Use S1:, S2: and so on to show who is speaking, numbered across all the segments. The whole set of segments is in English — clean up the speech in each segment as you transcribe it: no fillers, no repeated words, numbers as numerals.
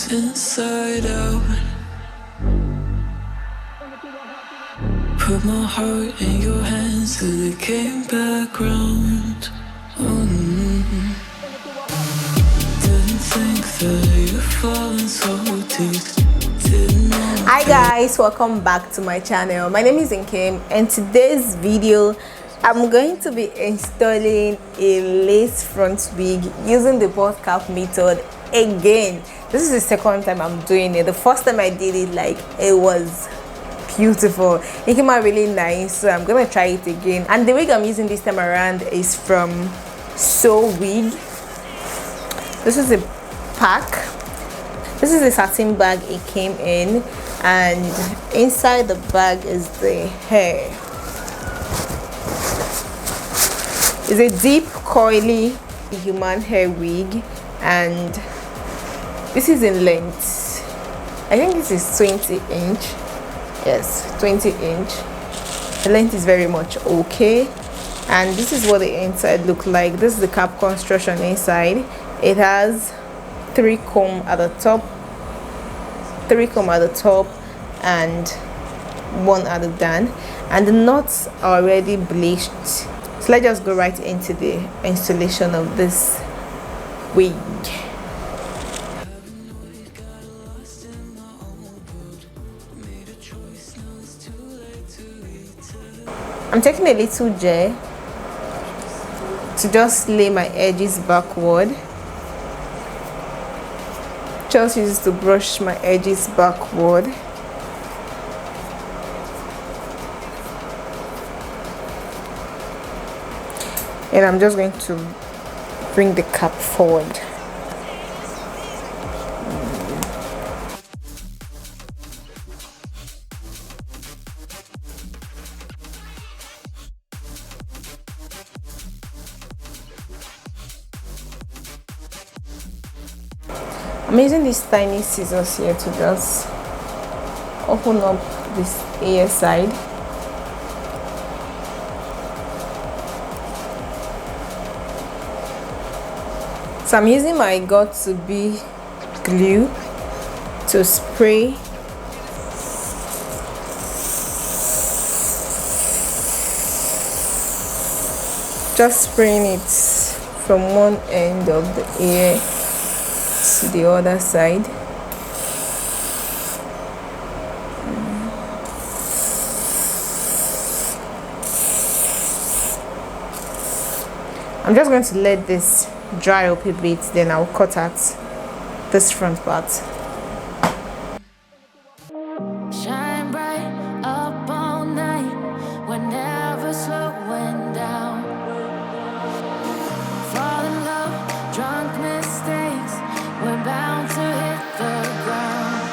S1: goes inside out. Put my heart in your hands till it came back round. Didn't think that you'd fallen so deep. Didn't know.
S2: Hi guys, welcome back to my channel. My name is Nkem, and today's video I'm going to be installing a lace front wig using the butt cap method again. This is the second time I'm doing it. The first time I did it, like, it was beautiful. It came out really nice, so I'm gonna try it again. And the wig I'm using this time around is from Sowigs. This is a pack. This is the satin bag it came in, and inside the bag is the hair. It's a deep coily human hair wig, and this is in length. I think this is 20 inch. Yes, 20 inch. The length is very much okay, and this is what the inside look like. This is the cap construction inside. It has 3 comb at the top, and 1 at the down, and the knots are already bleached. So let's just go right into the installation of this wig. I'm taking a little gel to just lay my edges backward. Just use it to brush my edges backward. And I'm just going to bring the cap forward. I'm using these tiny scissors here to just open up this ear side. So I'm using my got-to-be glue to spray just spraying it from one end of the ear to the other side. I'm just going to let this dry up a bit, then I'll cut out this front part.
S1: Shine bright up all night, we're never slowing down. Fall in love, drunk mistakes, we're bound to hit the ground.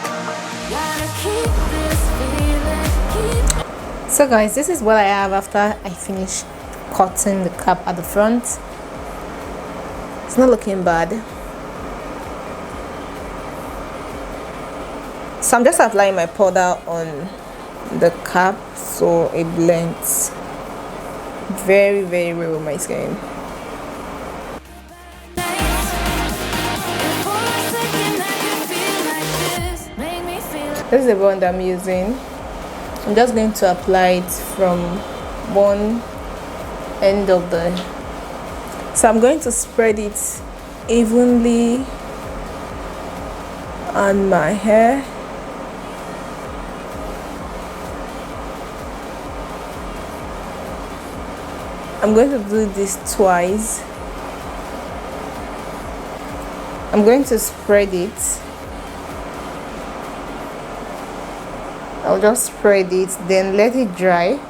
S1: Gotta keep this feeling,
S2: So guys, this is what I have after I finish cutting the cap at the front. It's not looking bad. So I'm just applying my powder on the cap so it blends very well with my skin. This is the one that I'm using. I'm just going to apply it from one end of the, so I'm going to spread it evenly on my hair. I'm going to do this twice. I'm going to spread it. I'll just spread it, then let it dry,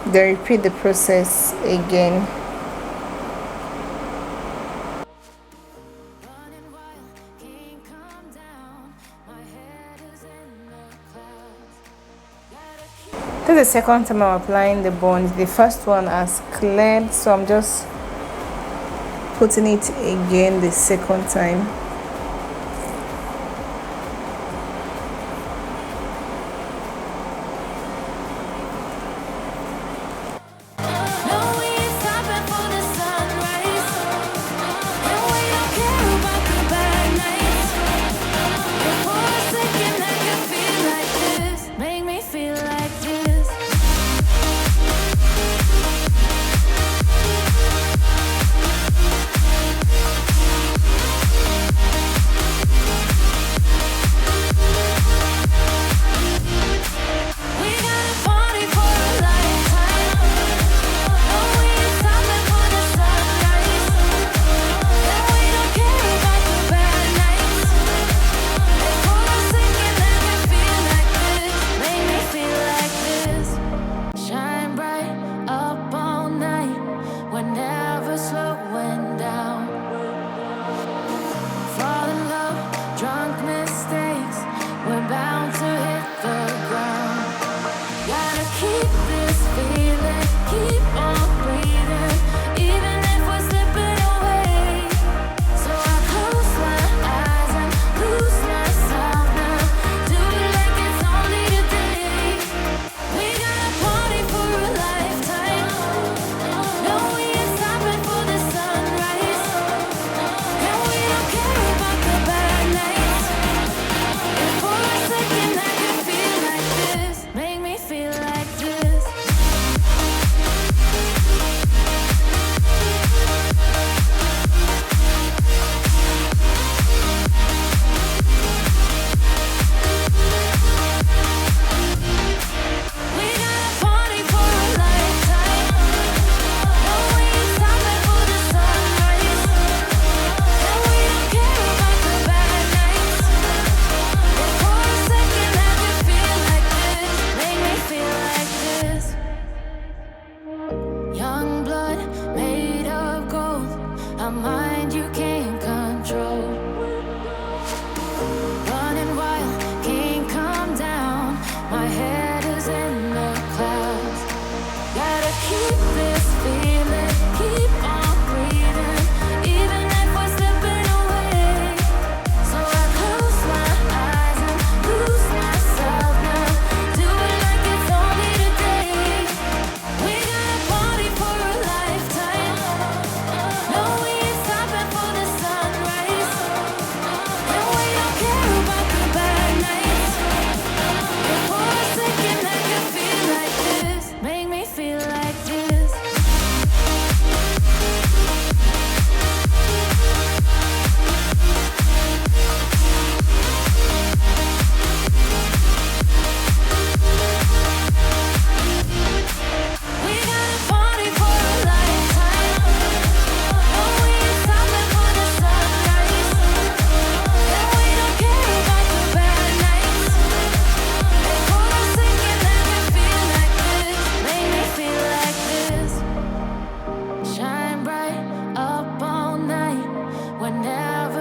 S2: then repeat the process again. This is the second time I'm applying the buns. The first one has cleared, so I'm just putting it again the second time.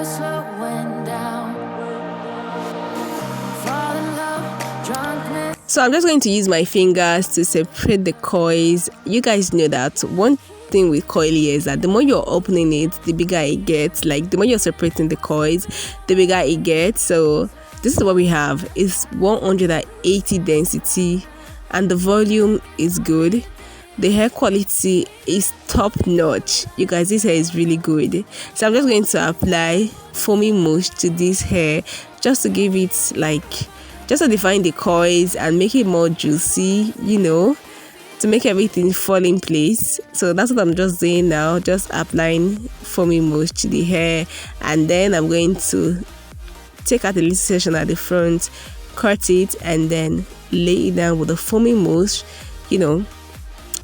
S1: never slowing down. Fall in love, drunkenness.
S2: So I'm just going to use my fingers to separate the coils. You guys know that one thing with coily is that the more you're opening it, the bigger it gets. Like the more you're separating the coils, the bigger it gets. So this is what we have. It's 180 density and the volume is good. The hair quality is top notch. You guys, this hair is really good. So I'm just going to apply foamy mousse to this hair just to give it like, just to define the coils and make it more juicy, you know, to make everything fall in place. So that's what I'm just doing now, just applying foamy mousse to the hair, and then I'm going to take out the little section at the front, cut it, and then lay it down with the foamy mousse, you know,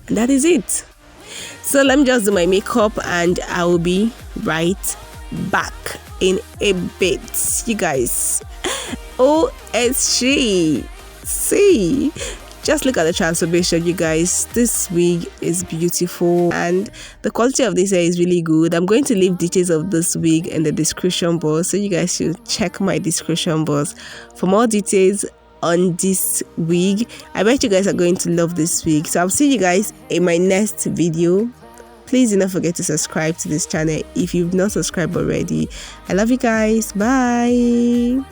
S2: and that is it. So let me just do my makeup and I will be right back in a bit, you guys. OSG, see, just look at the transformation, you guys. This wig is beautiful and the quality of this hair is really good. I'm going to leave details of this wig in the description box, so you guys should check my description box for more details on this wig. I bet you guys are going to love this wig. So I'll see you guys in my next video. Please do not forget to subscribe to this channel if you've not subscribed already. I love you guys. Bye.